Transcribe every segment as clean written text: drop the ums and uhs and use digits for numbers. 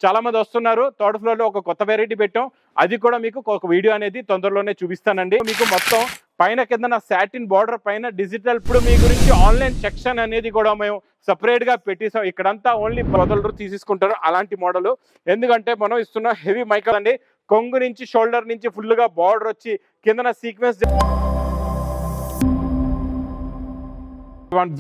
చాలా మంది వస్తున్నారు. థర్డ్ ఫ్లోర్ లో ఒక కొత్త వెరైటీ పెట్టాం. అది కూడా మీకు ఒక వీడియో అనేది తొందరలోనే చూపిస్తానండి. మీకు మొత్తం పైన కింద సాటిన్ బార్డర్ పైన డిజిటల్. ఇప్పుడు మీ గురించి ఆన్లైన్ సెక్షన్ అనేది కూడా మేము సపరేట్ గా పెట్టేసాం. ఇక్కడంతా ఓన్లీ బదులు తీసేసుకుంటారు అలాంటి మోడల్. ఎందుకంటే మనం ఇస్తున్న హెవీ మైకల్ అండి. కొంగు నుంచి షోల్డర్ నుంచి ఫుల్ గా బార్డర్ వచ్చి కింద sequence.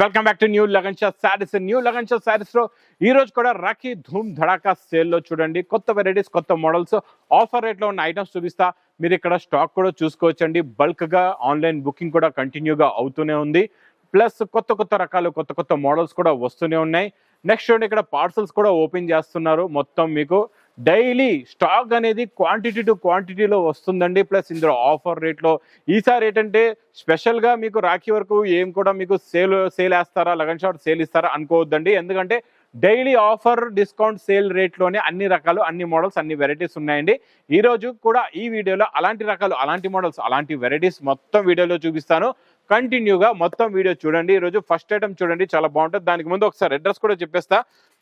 Welcome back to new Lagan Shah saris. New Lagan Shah saris లో ఈ రోజు కూడా రాఖీ ధూమ్ ధడాకా సేల్ లో చూడండి కొత్త వెరైటీస్, కొత్త మోడల్స్, ఆఫర్ రేట్ లో ఉన్న ఐటమ్స్ చూపిస్తా. మీరు ఇక్కడ స్టాక్ కూడా చూసుకోవచ్చండి. బల్క్ గా ఆన్లైన్ బుకింగ్ కూడా కంటిన్యూగా అవుతూనే ఉంది. ప్లస్ కొత్త కొత్త రకాలు, కొత్త కొత్త మోడల్స్ కూడా వస్తూనే ఉన్నాయి. నెక్స్ట్ చూడండి ఇక్కడ పార్సల్స్ కూడా ఓపెన్ చేస్తున్నారు. మొత్తం మీకు డైలీ స్టాక్ అనేది క్వాంటిటీ టు క్వాంటిటీలో వస్తుందండి. ప్లస్ ఇందులో ఆఫర్ రేట్లో ఈసారి ఏంటంటే స్పెషల్గా మీకు రాఖీ వరకు ఏం కూడా మీకు సేల్ వేస్తారా, లగన్ షాట్ సేల్ ఇస్తారా అనుకోవద్దండి. ఎందుకంటే డైలీ ఆఫర్ డిస్కౌంట్ సేల్ రేట్లోనే అన్ని రకాలు, అన్ని మోడల్స్, అన్ని వెరైటీస్ ఉన్నాయండి. ఈ రోజు కూడా ఈ వీడియోలో అలాంటి రకాలు, అలాంటి మోడల్స్, అలాంటి వెరైటీస్ మొత్తం వీడియోలో చూపిస్తాను. కంటిన్యూగా మొత్తం వీడియో చూడండి. ఈరోజు ఫస్ట్ ఐటమ్ చూడండి, చాలా బాగుంటుంది. దానికి ముందు ఒకసారి అడ్రస్ కూడా చెప్పేస్తా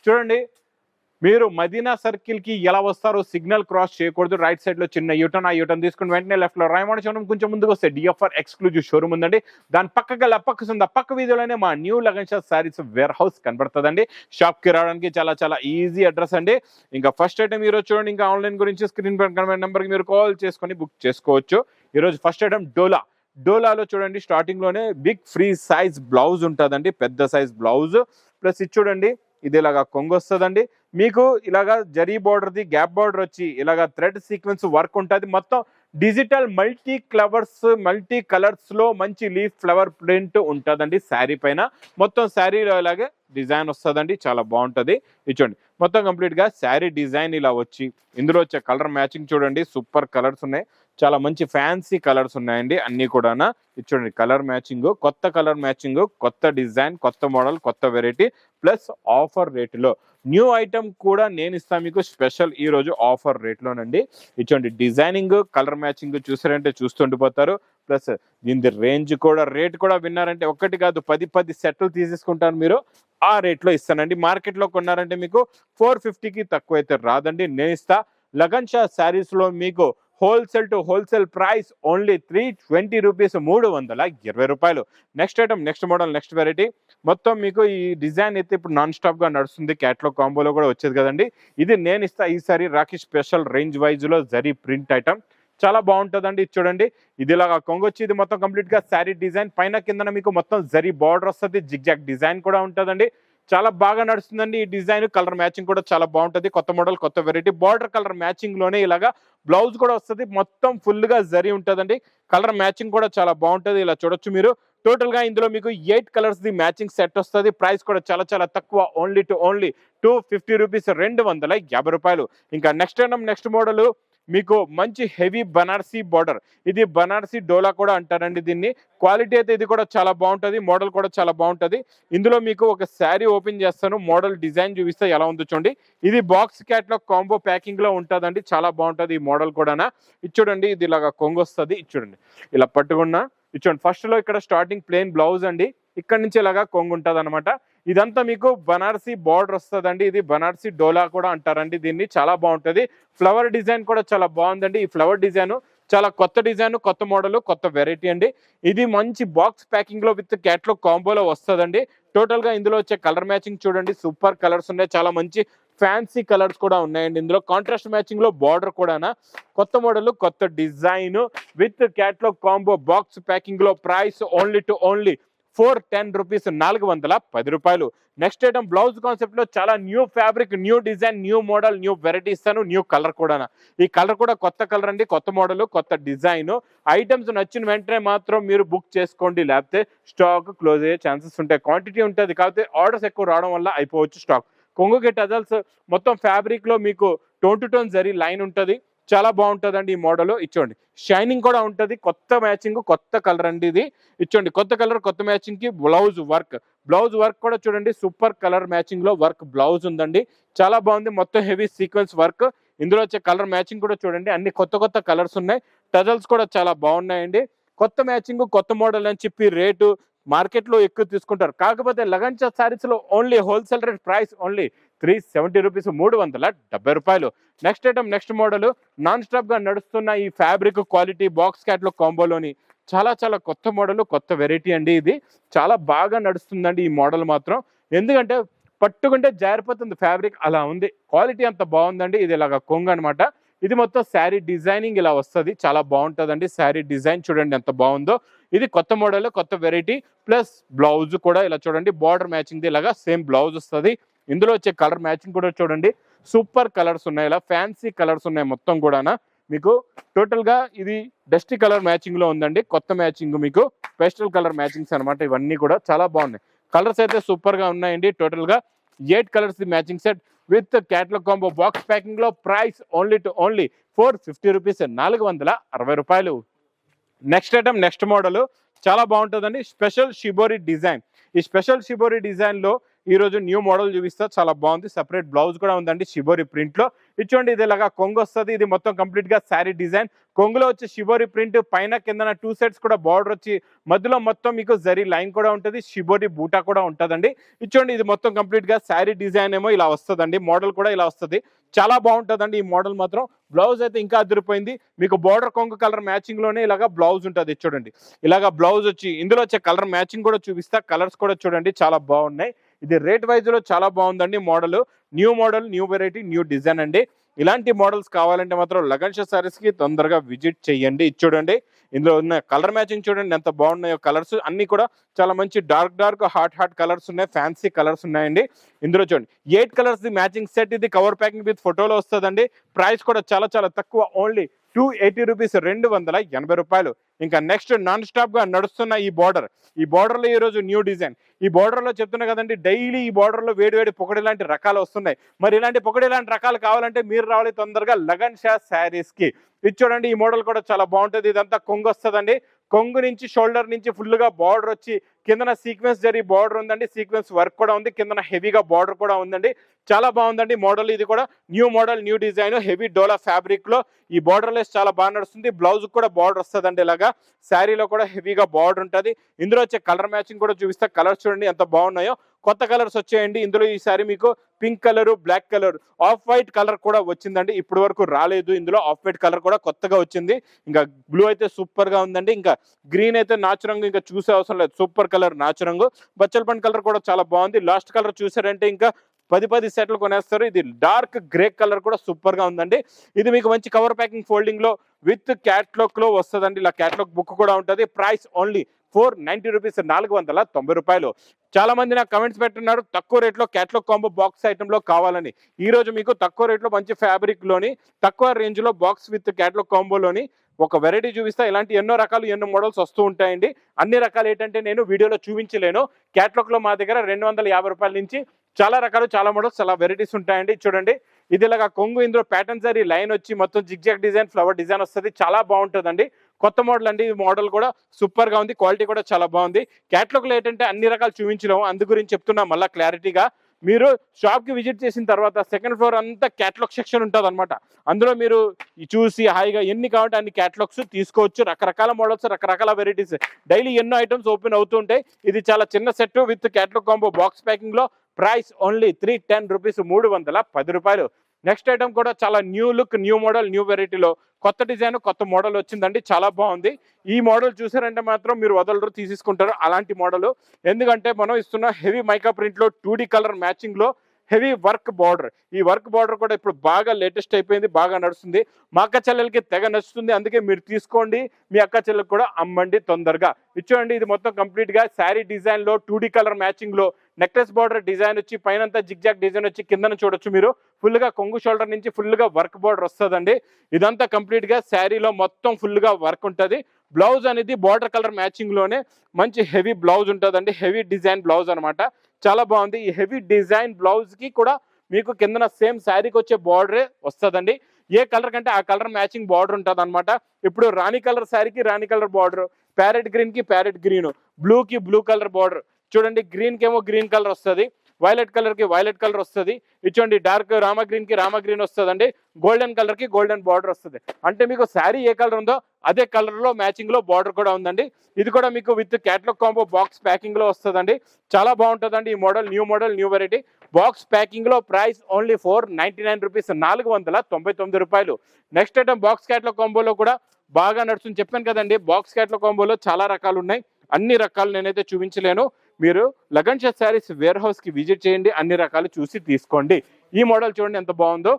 చూడండి. మీరు మదీనా సర్కిల్ కి ఎలా వస్తారో సిగ్నల్ క్రాస్ చేయకూడదు. రైట్ సైడ్ లో చిన్న యూటర్న్, ఆ యూటర్న్ తీసుకుని వెంటనే లెఫ్ట్ లో రాయమండ చూడడం కొంచెం ముందుకు వస్తే డిఎఫ్ఆర్ ఎక్స్క్లూజివ్ షోరూమ్ ఉందండి. దాని పక్కగా లపక్కసుంది. పక్క వీధిలోనే మా new Lagan Shah sarees warehouse కనబడుతుందండి. షాప్ కి రావడానికి చాలా చాలా ఈజీ అడ్రస్ అండి. ఇంకా ఫస్ట్ ఐటమ్ ఈరోజు చూడండి. ఇంకా ఆన్లైన్ గురించి స్క్రీన్ పైన కనబడే నెంబర్కి మీరు కాల్ చేసుకొని బుక్ చేసుకోవచ్చు. ఈరోజు ఫస్ట్ ఐటమ్ డోలాలో చూడండి. స్టార్టింగ్ లోనే బిగ్ ఫ్రీ సైజ్ బ్లౌజ్ ఉంటుందండి, పెద్ద సైజ్ బ్లౌజ్. ప్లస్ ఇది చూడండి, ఇది ఇలాగా కొంగు వస్తుందండి. మీకు ఇలాగా జరీ బార్డర్ది గ్యాప్ బార్డర్ వచ్చి ఇలాగా థ్రెడ్ సీక్వెన్స్ వర్క్ ఉంటుంది. మొత్తం డిజిటల్ మల్టీ కలర్స్ లో మంచి లీఫ్ ఫ్లవర్ ప్రింట్ ఉంటుందండి శారీ పైన. మొత్తం శారీలో ఇలాగే డిజైన్ వస్తుందండి, చాలా బాగుంటుంది. ఇది చూడండి, మొత్తం కంప్లీట్ గా శారీ డిజైన్ ఇలా వచ్చి ఇందులో వచ్చే కలర్ మ్యాచింగ్ చూడండి, సూపర్ కలర్స్ ఉన్నాయి. చాలా మంచి ఫ్యాన్సీ కలర్స్ ఉన్నాయండి అన్ని కూడా. ఇది చూడండి కలర్ మ్యాచింగ్, కొత్త కలర్ మ్యాచింగ్, కొత్త డిజైన్, కొత్త మోడల్, కొత్త వెరైటీ. ప్లస్ ఆఫర్ రేటులో న్యూ ఐటమ్ కూడా నేను ఇస్తాను మీకు స్పెషల్ ఈ రోజు ఆఫర్ రేట్లోనండి. ఇటువంటి డిజైనింగ్, కలర్ మ్యాచింగ్ చూసారంటే చూస్తుండిపోతారు. ప్లస్ దీని రేంజ్ కూడా, రేట్ కూడా విన్నారంటే ఒకటి కాదు 10 సెట్లు తీసేసుకుంటారు మీరు. ఆ రేట్లో ఇస్తానండి. మార్కెట్లో కొన్నారంటే మీకు 450కి తక్కువ అయితే రాదండి, నేను ఇస్తా. లగన్ షా శారీస్ లో మీకు wholesale to wholesale price only 320 rupees, 320 రూపాయలు. Next item, next model, next variety. మొత్తం మీకు ఈ డిజైన్ అయితే ఇప్పుడు నాన్ స్టాప్ గా నడుస్తుంది. క్యాట్లాగ్ కాంబోలో కూడా వచ్చేది కదండి. ఇది నేను ఇస్తా ఈసారి రాఖీ స్పెషల్ రేంజ్ వైజ్ లో జరీ ప్రింట్ ఐటమ్, చాలా బాగుంటుందండి. ఇది చూడండి, ఇది ఇలాగా కొంగొచ్చి ఇది మొత్తం కంప్లీట్ గా శారీ డిజైన్ పైన కింద మీకు మొత్తం జరీ బార్డర్ వస్తుంది. జిగ్జాగ్ డిజైన్ కూడా ఉంటుందండి. చాలా బాగా నడుస్తుందండి ఈ డిజైన్. కలర్ మ్యాచింగ్ కూడా చాలా బాగుంటుంది. కొత్త మోడల్, కొత్త వెరైటీ. బార్డర్ కలర్ మ్యాచింగ్ లోనే ఇలాగా బ్లౌజ్ కూడా వస్తుంది. మొత్తం ఫుల్ గా జరీ ఉంటుందండి. కలర్ మ్యాచింగ్ కూడా చాలా బాగుంటుంది. ఇలా చూడొచ్చు మీరు. టోటల్ గా ఇందులో మీకు 8 కలర్స్ ది మ్యాచింగ్ సెట్ వస్తుంది. ప్రైస్ కూడా చాలా చాలా తక్కువ, ఓన్లీ 250 రూపీస్, 250 రూపాయలు. ఇంకా నెక్స్ట్ ఐటమ్, నెక్స్ట్ మోడల్ మీకు మంచి హెవీ బనారసీ బార్డర్. ఇది బనారసీ డోలా కూడా అంటారండి దీన్ని. క్వాలిటీ అయితే ఇది కూడా చాలా బాగుంటుంది. మోడల్ కూడా చాలా బాగుంటుంది. ఇందులో మీకు ఒక శారీ ఓపెన్ చేస్తాను, మోడల్ డిజైన్ చూపిస్తే ఎలా ఉందో చూడండి. ఇది బాక్స్ క్యాట్లాగ్ కాంబో ప్యాకింగ్ లో ఉంటుందండి, చాలా బాగుంటుంది ఈ మోడల్ కూడా. ఇది చూడండి, ఇది ఇలాగా కొంగు వస్తుంది. ఇది చూడండి, ఇలా పట్టుకున్నా. ఇది చూడండి, ఫస్ట్ లో ఇక్కడ స్టార్టింగ్ ప్లెయిన్ బ్లౌజ్ అండి, ఇక్కడ నుంచి ఇలాగా కొంగు ఉంటుంది అనమాట. ఇదంతా మీకు బనారసీ బార్డర్ వస్తుందండి. ఇది బనారసీ డోలా కూడా అంటారండి దీన్ని, చాలా బాగుంటుంది. ఫ్లవర్ డిజైన్ కూడా చాలా బాగుందండి. ఈ ఫ్లవర్ డిజైన్ చాలా కొత్త డిజైన్, కొత్త మోడల్, కొత్త వెరైటీ అండి. ఇది మంచి బాక్స్ ప్యాకింగ్ లో విత్ క్యాట్లాగ్ కాంబోలో వస్తుందండి. టోటల్ గా ఇందులో వచ్చే కలర్ మ్యాచింగ్ చూడండి, సూపర్ కలర్స్ ఉన్నాయి. చాలా మంచి ఫ్యాన్సీ కలర్స్ కూడా ఉన్నాయండి ఇందులో. కాంట్రాస్ట్ మ్యాచింగ్ లో బార్డర్ కూడా, కొత్త మోడల్, కొత్త design with catalogue combo box packing లో. ప్రైస్ ఓన్లీ 410 రూపీస్, 410 రూపాయలు. నెక్స్ట్ ఐటమ్ బ్లౌజ్ కాన్సెప్ట్ లో చాలా new fabric, new design, new model, new variety ఇస్తాను. న్యూ కలర్ కూడా. ఈ కలర్ కూడా కొత్త కలర్ అండి, కొత్త మోడల్, కొత్త డిజైన్. ఐటమ్స్ నచ్చిన వెంటనే మాత్రం మీరు బుక్ చేసుకోండి, లేకపోతే స్టాక్ క్లోజ్ అయ్యే ఛాన్సెస్ ఉంటాయి. క్వాంటిటీ ఉంటుంది కాకపోతే ఆర్డర్స్ ఎక్కువ రావడం వల్ల అయిపోవచ్చు స్టాక్. కొంగుకి టజల్స్ మొత్తం ఫ్యాబ్రిక్ లో మీకు tone to tone zari line ఉంటుంది, చాలా బాగుంటుందండి ఈ మోడల్. ఇచ్చోండి, షైనింగ్ కూడా ఉంటుంది. కొత్త మ్యాచింగ్, కొత్త కలర్ అండి ఇది. ఇచ్చోండి, కొత్త కలర్, కొత్త మ్యాచింగ్ కి బ్లౌజ్ వర్క్ కూడా చూడండి, సూపర్ కలర్ మ్యాచింగ్ లో వర్క్ బ్లౌజ్ ఉందండి, చాలా బాగుంది. మొత్తం హెవీ సీక్వెన్స్ వర్క్. ఇందులో వచ్చే కలర్ మ్యాచింగ్ కూడా చూడండి, అన్ని కొత్త కొత్త కలర్స్ ఉన్నాయి. టజల్స్ కూడా చాలా బాగున్నాయండి. కొత్త మ్యాచింగ్, కొత్త మోడల్ అని చెప్పి రేటు మార్కెట్ లో ఎక్కువ తీసుకుంటారు. కాకపోతే లగన్ షా సారీస్ లో only wholesale rate price only rupees 370 రూపాయలు. Next item next model non stop గా నడుస్తున్న ఈ ఫ్యాబ్రిక్ క్వాలిటీ బాక్స్ క్యాట్లాగ్ కాంబోలోని చాలా కొత్త మోడల్, కొత్త వెరైటీ అండి. ఇది చాలా బాగా నడుస్తుందండి ఈ మోడల్ మాత్రం. ఎందుకంటే పట్టుకుంటే జారిపోతుంది ఫ్యాబ్రిక్, అలా ఉంది. క్వాలిటీ అంత బాగుందండి. ఇది ఇలాగ కొంగు అనమాట. ఇది మొత్తం శారీ డిజైనింగ్ ఇలా వస్తుంది, చాలా బాగుంటుందండి. శారీ డిజైన్ చూడండి ఎంత బాగుందో. ఇది కొత్త మోడల్, కొత్త వెరైటీ. ప్లస్ బ్లౌజ్ కూడా ఇలా చూడండి, బార్డర్ మ్యాచింగ్ ఇలాగా సేమ్ బ్లౌజ్ వస్తుంది. ఇందులో వచ్చే కలర్ మ్యాచింగ్ కూడా చూడండి, సూపర్ కలర్స్ ఉన్నాయి, ఇలా ఫ్యాన్సీ కలర్స్ ఉన్నాయి మొత్తం కూడా. మీకు టోటల్ గా ఇది డస్టీ కలర్ మ్యాచింగ్ లో ఉందండి. కొత్త మ్యాచింగ్, మీకు పేస్టల్ కలర్ మ్యాచింగ్స్ అనమాట. ఇవన్నీ కూడా చాలా బాగున్నాయి. కలర్స్ అయితే సూపర్ గా ఉన్నాయండి. టోటల్ గా 8 colours matching set with catalogue combo box packing లో. ప్రైస్ ఓన్లీ 450 రూపీస్, 460 రూపాయలు. నెక్స్ట్ ఐటమ్ నెక్స్ట్ మోడల్ చాలా బాగుంటుందండి. Special shibori design. ఈ స్పెషల్ షిబోరి డిజైన్ లో ఈ రోజు న్యూ మోడల్ చూపిస్తా, చాలా బాగుంది. సెపరేట్ బ్లౌజ్ కూడా ఉందండి షిబోరి ప్రింట్ లో. ఇచ్చోండి ఇది ఇలాగా కొంగు వస్తుంది. ఇది మొత్తం కంప్లీట్ గా శారీ డిజైన్. కొంగులో వచ్చి షిబోరి ప్రింట్, పైన కిందన 2 సెట్స్ కూడా బార్డర్ వచ్చి, మధ్యలో మొత్తం మీకు జరీ లైన్ కూడా ఉంటుంది, షిబోరి బూటా కూడా ఉంటుందండి. ఇచ్చోండి ఇది మొత్తం కంప్లీట్ గా శారీ డిజైన్ ఏమో ఇలా వస్తుందండి. మోడల్ కూడా ఇలా వస్తుంది, చాలా బాగుంటుందండి ఈ మోడల్ మాత్రం. బ్లౌజ్ అయితే ఇంకా అదిరిపోయింది. మీకు బార్డర్ కొంగు కలర్ మ్యాచింగ్ లోనే ఇలాగా బ్లౌజ్ ఉంటుంది. చూడండి ఇలాగా బ్లౌజ్ వచ్చి, ఇందులో వచ్చే కలర్ మ్యాచింగ్ కూడా చూపిస్తా. కలర్స్ కూడా చూడండి చాలా బాగున్నాయి. ఇది రేట్ వైజ్ లో చాలా బాగుందండి model. Model, new variety, new design అండి. ఇలాంటి మోడల్స్ కావాలంటే మాత్రం లగన్ షా సారీస్ కి తొందరగా విజిట్ చేయండి. ఇది చూడండి, ఇందులో ఉన్న కలర్ మ్యాచింగ్ చూడండి ఎంత బాగున్నాయో. కలర్స్ అన్ని కూడా చాలా మంచి డార్క్ హాట్ కలర్స్ ఉన్నాయి, ఫ్యాన్సీ కలర్స్ ఉన్నాయండి. ఇందులో చూడండి 8 కలర్స్ ది మ్యాచింగ్ సెట్. ఇది కవర్ ప్యాకింగ్ విత్ ఫోటోలో వస్తుందండి. ప్రైస్ కూడా చాలా తక్కువ, ఓన్లీ 280 రూపీస్, 280 రూపాయలు. ఇంకా నెక్స్ట్ నాన్ స్టాప్ గా నడుస్తున్న ఈ బార్డర్ లో ఈ రోజు న్యూ డిజైన్. ఈ బార్డర్ లో చెప్తున్నా కదండి, డైలీ ఈ బార్డర్ లో వేడి పొకడి లాంటి రకాలు వస్తున్నాయి. మరి ఇలాంటి పొకడి లాంటి రకాలు కావాలంటే మీరు రావాలి తొందరగా లగన్ షా శారీస్ కి. ఇది చూడండి, ఈ మోడల్ కూడా చాలా బాగుంటుంది. ఇదంతా కొంగు వస్తుందండి. కొంగు నుంచి షోల్డర్ నుంచి ఫుల్ గా బార్డర్ వచ్చి, కిందన సీక్వెన్స్ జరీ బార్డర్ ఉందండి. సీక్వెన్స్ వర్క్ కూడా ఉంది, కిందన హెవీగా బార్డర్ కూడా ఉందండి. చాలా బాగుందండి మోడల్. ఇది కూడా new model, new design, heavy dola fabric లో. ఈ బార్డర్ లెస్ చాలా బాగా నడుస్తుంది. బ్లౌజ్ కూడా బార్డర్ వస్తుందండి ఇలాగా. శారీలో కూడా హెవీగా బార్డర్ ఉంటుంది. ఇందులో వచ్చే కలర్ మ్యాచింగ్ కూడా చూపిస్తా. కలర్స్ చూడండి ఎంత బాగున్నాయో. కొత్త కలర్స్ వచ్చాయండి ఇందులో. ఈసారి మీకు pink colour, black colour, off white colour కూడా వచ్చిందండి. ఇప్పటి వరకు రాలేదు ఇందులో. ఆఫ్ వైట్ కలర్ కూడా కొత్తగా వచ్చింది. ఇంకా బ్లూ అయితే సూపర్ గా ఉందండి. ఇంకా గ్రీన్ అయితే నాచురంగు, ఇంకా చూసే అవసరం లేదు, సూపర్ కలర్ నాచురంగు. బచ్చల పండు కలర్ కూడా చాలా బాగుంది. లాస్ట్ కలర్ చూసారంటే ఇంకా 10 సెట్లు కొనేస్తారు. ఇది డార్క్ గ్రే కలర్ కూడా సూపర్ గా ఉందండి. ఇది మీకు మంచి కవర్ ప్యాకింగ్ ఫోల్డింగ్ లో విత్ క్యాట్లాగ్ లో వస్తుందండి. ఇలా క్యాట్లాగ్ బుక్ కూడా ఉంటుంది. ప్రైస్ ఓన్లీ 490 రూపీస్, 490 రూపాయలు. చాలా మంది నాకు కమెంట్స్ పెట్టున్నారు తక్కువ రేట్లో క్యాట్లాగ్ కాంబో బాక్స్ ఐటమ్ లో కావాలని. ఈ రోజు మీకు తక్కువ రేట్లో మంచి ఫ్యాబ్రిక్ లోని, తక్కువ రేంజ్ లో బాక్స్ విత్ క్యాట్లాగ్ కాంబోలోని ఒక వెరైటీ చూపిస్తా. ఇలాంటి ఎన్నో రకాలు, ఎన్నో మోడల్స్ వస్తూ ఉంటాయండి. అన్ని రకాలు ఏంటంటే నేను వీడియోలో చూపించలేను. క్యాట్లాగ్ లో మా దగ్గర 250 రూపాయల నుంచి చాలా రకాలు, చాలా మోడల్స్, చాలా వెరైటీస్ ఉంటాయండి. చూడండి ఇది ఇలాగా కొంగు, ఇందులో ప్యాటర్న్ జరీ లైన్ వచ్చి మొత్తం జిగ్జాగ్ డిజైన్, ఫ్లవర్ డిజైన్ వస్తుంది. చాలా బాగుంటుందండి. కొత్త మోడల్ అండి. ఈ మోడల్ కూడా సూపర్ గా ఉంది. క్వాలిటీ కూడా చాలా బాగుంది. క్యాట్లాగ్ లో ఏంటంటే అన్ని రకాలు చూపించలేము, అందు గురించి చెప్తున్నా మళ్ళీ క్లారిటీగా. మీరు షాప్ కి విజిట్ చేసిన తర్వాత సెకండ్ ఫ్లోర్ అంతా క్యాట్లాగ్ సెక్షన్ ఉంటుంది అనమాట. అందులో మీరు చూసి హాయిగా ఎన్ని కావాలంటే అన్ని క్యాట్లాగ్స్ తీసుకోవచ్చు. రకరకాల మోడల్స్, రకరకాల వెరైటీస్, డైలీ ఎన్నో ఐటమ్స్ ఓపెన్ అవుతూ ఉంటాయి. ఇది చాలా చిన్న set with catalogue combo box packing లో. ప్రైస్ ఓన్లీ 310 రూపీస్, 310 రూపాయలు. నెక్స్ట్ ఐటమ్ కూడా చాలా new look, new model, new వెరైటీలో కొత్త డిజైన్, కొత్త మోడల్ వచ్చిందండి. చాలా బాగుంది. ఈ మోడల్ చూసారంటే మాత్రం మీరు వదలరు, తీసేసుకుంటారు అలాంటి మోడల్. ఎందుకంటే మనం ఇస్తున్న హెవీ మైకా ప్రింట్ లో 2D కలర్ మ్యాచింగ్ లో హెవీ వర్క్ బార్డర్. ఈ వర్క్ బార్డర్ కూడా ఇప్పుడు బాగా లేటెస్ట్ అయిపోయింది, బాగా నడుస్తుంది. మా అక్క చెల్లెలకి తెగ నచ్చుతుంది. అందుకే మీరు తీసుకోండి, మీ అక్క చెల్లెలకు కూడా అమ్మండి తొందరగా. ఇచ్చోండి ఇది మొత్తం కంప్లీట్ గా శారీ డిజైన్ లో 2D కలర్ మ్యాచింగ్ లో నెక్లెస్ బార్డర్ డిజైన్ వచ్చి, పైనంతా జిగ్జాగ్ డిజైన్ వచ్చి, కిందన చూడొచ్చు మీరు ఫుల్ గా కొంగు షోల్డర్ నుంచి ఫుల్ గా వర్క్ బార్డర్ వస్తుందండి. ఇదంతా కంప్లీట్ గా శారీలో మొత్తం ఫుల్ గా వర్క్ ఉంటుంది. బ్లౌజ్ అనేది బార్డర్ కలర్ మ్యాచింగ్ లోనే మంచి హెవీ బ్లౌజ్ ఉంటుందండి. హెవీ డిజైన్ బ్లౌజ్ అనమాట. చాలా బాగుంది. ఈ హెవీ డిజైన్ బ్లౌజ్ కి కూడా మీకు కిందన సేమ్ శారీకి వచ్చే బార్డరే వస్తుందండి. ఏ కలర్ కంటే ఆ కలర్ మ్యాచింగ్ బార్డర్ ఉంటుంది అనమాట. ఇప్పుడు రాణి కలర్ శారీకి రాణి కలర్ బార్డర్, ప్యారెట్ గ్రీన్ కి ప్యారెట్ గ్రీన్, బ్లూ కి బ్లూ కలర్ బార్డర్. చూడండి గ్రీన్ కి ఏమో గ్రీన్ కలర్ వస్తుంది, వైలెట్ కలర్ కి వైలెట్ కలర్ వస్తుంది. ఇచ్చోండి డార్క్ రామ గ్రీన్ కి రామ గ్రీన్ వస్తుందండి. గోల్డెన్ కలర్ కి గోల్డెన్ బార్డర్ వస్తుంది. అంటే మీకు శారీ ఏ కలర్ ఉందో అదే కలర్ లో మ్యాచింగ్ లో బార్డర్ కూడా ఉందండి. ఇది కూడా మీకు with catalogue combo box packing లో వస్తుందండి. చాలా బాగుంటుందండి ఈ model. New variety. Box packing లో ప్రైస్ ఓన్లీ 499 రూపీస్, 499 రూపాయలు. నెక్స్ట్ ఐటమ్ బాక్స్ క్యాట్లాగ్ కాంబోలో కూడా బాగా నడుస్తుంది. చెప్పాను కదండి, బాక్స్ క్యాట్లాగ్ కాంబోలో చాలా రకాలు ఉన్నాయి. అన్ని రకాలు నేనైతే చూపించలేను. మీరు లగన్ షా శారీస్ వేర్ హౌస్ కి విజిట్ చేయండి, అన్ని రకాలు చూసి తీసుకోండి. ఈ మోడల్ చూడండి ఎంత బాగుందో.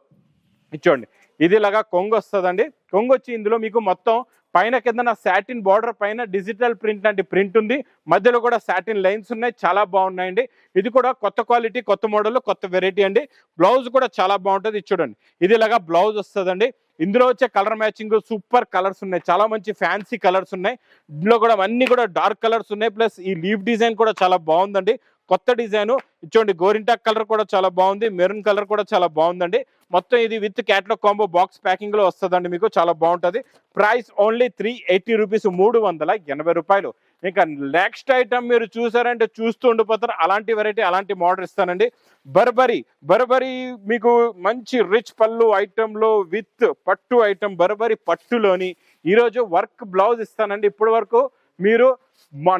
చూడండి, ఇది ఇలాగా కొంగు వస్తుందండి. కొంగు వచ్చి ఇందులో మీకు మొత్తం పైన కింద సాటిన్ బార్డర్ పైన డిజిటల్ ప్రింట్ లాంటి ప్రింట్ ఉంది. మధ్యలో కూడా సాటిన్ లైన్స్ ఉన్నాయి, చాలా బాగున్నాయండి. ఇది కూడా కొత్త క్వాలిటీ, కొత్త మోడల్, కొత్త వెరైటీ అండి. బ్లౌజ్ కూడా చాలా బాగుంటుంది. చూడండి, ఇది ఇలాగా బ్లౌజ్ వస్తుందండి. ఇందులో వచ్చే కలర్ మ్యాచింగ్ సూపర్ కలర్స్ ఉన్నాయి, చాలా మంచి ఫ్యాన్సీ కలర్స్ ఉన్నాయి. ఇందులో కూడా అన్ని కూడా డార్క్ కలర్స్ ఉన్నాయి. ప్లస్ ఈ లీఫ్ డిజైన్ కూడా చాలా బాగుందండి, కొత్త డిజైన్. చూడండి, గోరింటాక్ కలర్ కూడా చాలా బాగుంది, మెరూన్ కలర్ కూడా చాలా బాగుందండి. మొత్తం ఇది with catalogue combo box packing లో వస్తుందండి, మీకు చాలా బాగుంటుంది. ప్రైస్ ఓన్లీ 380 రూపీస్, 380 రూపాయలు. ఇంకా నెక్స్ట్ ఐటమ్ మీరు చూసారంటే చూస్తూ ఉండిపోతారు. అలాంటి వెరైటీ, అలాంటి మోడల్ ఇస్తానండి. బర్బరీ మీకు మంచి రిచ్ పళ్ళు ఐటమ్ లో విత్ పట్టు ఐటమ్, బర్బరీ పట్టులోని ఈరోజు వర్క్ బ్లౌజ్ ఇస్తానండి. ఇప్పటి వరకు మీరు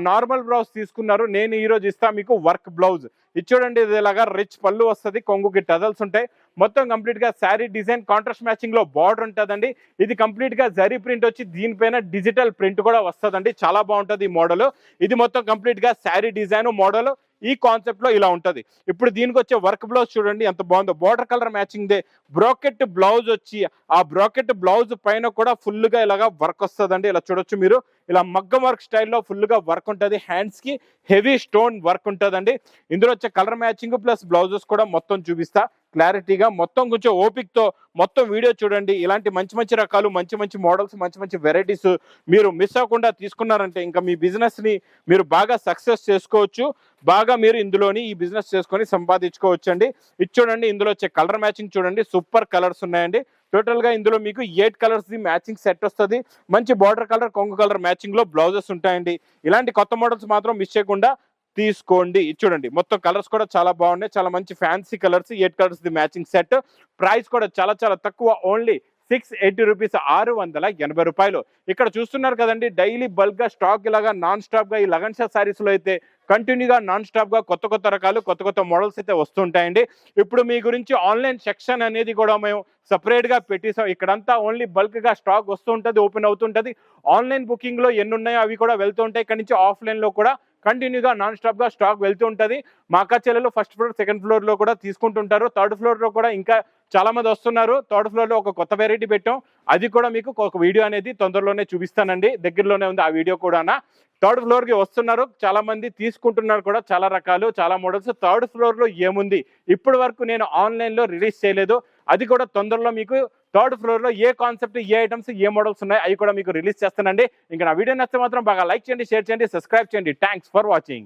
నార్మల్ బ్లౌజ్ తీసుకున్నారు, నేను ఈరోజు ఇస్తా మీకు వర్క్ బ్లౌజ్. ఇది చూడండి, ఇది ఇలాగా రిచ్ పళ్ళు వస్తుంది, కొంగుకి టజల్స్ ఉంటాయి. మొత్తం కంప్లీట్ గా శారీ డిజైన్ కాంట్రాస్ట్ మ్యాచింగ్ లో బార్డర్ ఉంటుందండి. ఇది కంప్లీట్ గా జరీ ప్రింట్ వచ్చి దీనిపైన డిజిటల్ ప్రింట్ కూడా వస్తుందండి, చాలా బాగుంటుంది ఈ మోడల్. ఇది మొత్తం కంప్లీట్ గా శారీ డిజైన్ మోడల్ ఈ కాన్సెప్ట్ లో ఇలా ఉంటది. ఇప్పుడు దీనికి వచ్చే వర్క్ బ్లౌజ్ చూడండి ఎంత బాగుందో, border colour matching they bracket blouse వచ్చి ఆ బ్రాకెట్ బ్లౌజ్ పైన కూడా ఫుల్ గా ఇలాగా వర్క్ వస్తుందండి. ఇలా చూడొచ్చు మీరు, ఇలా మగ్గం వర్క్ స్టైల్లో ఫుల్ గా వర్క్ ఉంటుంది. హ్యాండ్స్ కి హెవీ స్టోన్ వర్క్ ఉంటుందండి. ఇందులో వచ్చే కలర్ మ్యాచింగ్ ప్లస్ బ్లౌజెస్ కూడా మొత్తం చూపిస్తా క్లారిటీగా. మొత్తం కొంచెం ఓపిక్తో మొత్తం వీడియో చూడండి. ఇలాంటి మంచి మంచి రకాలు, మంచి మంచి మోడల్స్, మంచి మంచి వెరైటీస్ మీరు మిస్ అవ్వకుండా తీసుకున్నారంటే ఇంకా మీ బిజినెస్ ని మీరు బాగా సక్సెస్ చేసుకోవచ్చు. బాగా మీరు ఇందులోని ఈ బిజినెస్ చేసుకొని సంపాదించుకోవచ్చు అండి. ఇది చూడండి, ఇందులో వచ్చే కలర్ మ్యాచింగ్ చూడండి, సూపర్ కలర్స్ ఉన్నాయండి. టోటల్ గా ఇందులో మీకు 8 కలర్స్ ది మ్యాచింగ్ సెట్ వస్తుంది. మంచి బార్డర్ కలర్, కొంగు కలర్ మ్యాచింగ్ లో బ్లౌజెస్ ఉంటాయండి. ఇలాంటి కొత్త మోడల్స్ మాత్రం మిస్ చేయకుండా తీసుకోండి. ఇది చూడండి, మొత్తం కలర్స్ కూడా చాలా బాగున్నాయి, చాలా మంచి fancy colours, 8 colours the matching set. Price కూడా చాలా చాలా తక్కువ, ఓన్లీ 680 రూపీస్, 680 రూపాయలు. ఇక్కడ చూస్తున్నారు కదండి, డైలీ బల్క్ గా స్టాక్ ఇలాగా నాన్ స్టాప్ గా ఈ లగన్ షా శారీస్ లో అయితే కంటిన్యూగా నాన్ స్టాప్ గా కొత్త కొత్త రకాలు, కొత్త కొత్త మోడల్స్ అయితే వస్తుంటాయండి. ఇప్పుడు మీ గురించి ఆన్లైన్ సెక్షన్ అనేది కూడా మేము సపరేట్ గా పెట్టేసాం. ఇక్కడంతా ఓన్లీ బల్క్ గా స్టాక్ వస్తుంటది, ఓపెన్ అవుతుంటది. ఆన్లైన్ బుకింగ్ లో ఎన్ని ఉన్నాయో అవి కూడా వెళ్తూ ఉంటాయి. ఇక్కడ నుంచి ఆఫ్లైన్ లో కూడా కంటిన్యూగా నాన్ స్టాప్ గా స్టాక్ వెళ్తూ ఉంటది. మా అక్క చెల్లెలు ఫస్ట్ ఫ్లోర్, సెకండ్ ఫ్లోర్ లో కూడా తీసుకుంటుంటారు. థర్డ్ ఫ్లోర్ లో కూడా ఇంకా చాలా మంది వస్తున్నారు. థర్డ్ ఫ్లోర్ లో ఒక కొత్త వెరైటీ పెట్టాం, అది కూడా మీకు ఒక వీడియో అనేది తొందరలోనే చూపిస్తానండి. దగ్గరలోనే ఉంది ఆ వీడియో కూడా. థర్డ్ ఫ్లోర్ కి వస్తున్నారు, చాలా మంది తీసుకుంటున్నారు కూడా, చాలా రకాలు, చాలా మోడల్స్. థర్డ్ ఫ్లోర్ లో ఏముంది ఇప్పటి వరకు నేను ఆన్లైన్ లో రిలీజ్ చేయలేదు, అది కూడా తొందరలో మీకు థర్డ్ ఫ్లోర్ లో ఏ కాన్సెప్ట్, ఏ ఐటమ్స్, ఏ మోడల్స్ ఉన్నాయి అవి కూడా మీకు రిలీజ్ చేస్తానండి. ఇంకా నా వీడియో నచ్చితే మాత్రం బాగా లైక్ చేయండి, షేర్ చేయండి, సబ్స్క్రైబ్ చేయండి. Thanks for watching.